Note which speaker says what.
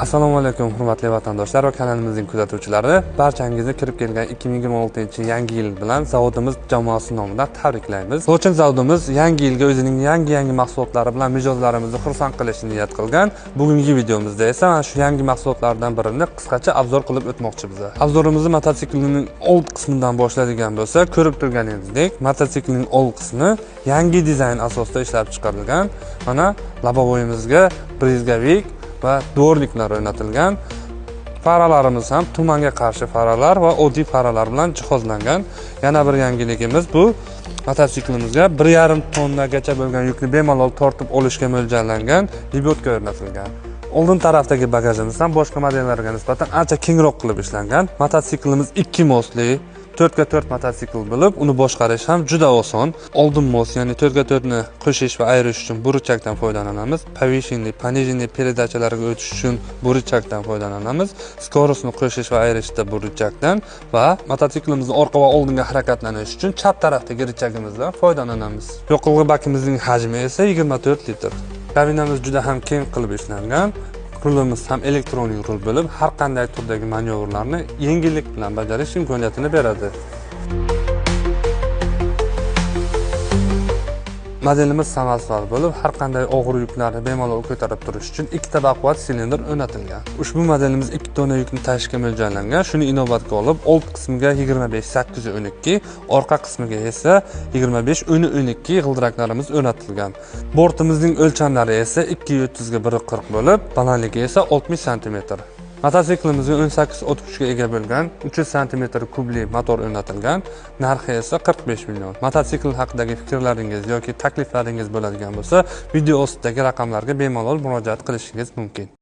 Speaker 1: Assalomu alaykum hurmatli vatandoshlar va kanalimizning kuzatuvchilari. Barchangizni kirib kelgan 2026 yangi yil bilan zavodimiz jamoasi nomidan tabriklaymiz. Lochin zavodimiz yangi yilga o'zining yangi mahsulotlari bilan mijozlarimizni xursand qilishni niyat qilgan. Bugungi videomizda esa mana shu yangi mahsulotlardan birini qisqacha obzor qilib o'tmoqchimiz. Obzorimizni mototsiklning old qismidan boshlaydigan bo'lsa, ko'rib turganingizdek, mototsiklning old qismi yangi dizayn asosida ishlab chiqarilgan. Mana lobovoyimizga brizgovik va dvorniklar o'rnatilgan. Faralarimiz ham tumanga qarshi faralar va oddiy faralar bilan jihozlangan. Yana bir yangiligimiz bu mototsiklimizga 1,5 tonnagacha bo'lgan yukni bemalol tortib olishga mo'ljallangan libyotka o'rnatilgan. Oldin tarafdagi bagajimiz ham boshqa modellarga nisbatan ancha kengroq qilib ishlangan. Mototsiklimiz 2 mosli 4x4 mototsikl bo'lib, uni boshqarish ham juda oson. Oldin mos, ya'ni 4x4 ni qo'shish va ayirish uchun bu richakdan foydalanamiz. Повышенный, пониженный передаchalarga o'tish uchun bu richakdan foydalanamiz. Skorostni qo'shish va ayrishda bu richakdan va mototsiklimizning orqa va oldinga harakatlanish uchun chap tarafdagi richagimizdan foydalanamiz. Yoqilg'i bakimizning hajmi esa 24 litr. Kabinamiz juda ham keng qilib ishlangan. Rulimiz ham elektronik rul bo'lib, har qanday turdagi manyovrlarni yengillik bilan bajarish imkoniyatini beradi. Modelimiz samosval bo'lib, har qanday og'ir yuklarni bemalol ko'tarib turish uchun ikkita baquvvat silindr o'rnatilgan. Ushbu modelimiz 2 tonna yukni tashishga mo'ljallangan. Shuni inobatga olib, old qismiga 25-812, orqa qismiga esa 25-10-12 g'ildiraklarimiz o'rnatilgan. Bortimizning o'lchamlari esa 230 ga 140 bo'lib, balandligi esa 60 cm. Mototsiklimizga 18 ot kuchga ega bo'lgan 300 cm kubli motor o'rnatilgan. Narxi esa 45 million. Mototsikl haqidagi fikrlaringiz yoki takliflaringiz bo'ladigan bo'lsa, video ostidagi raqamlarga bemalol murojaat qilishingiz mumkin.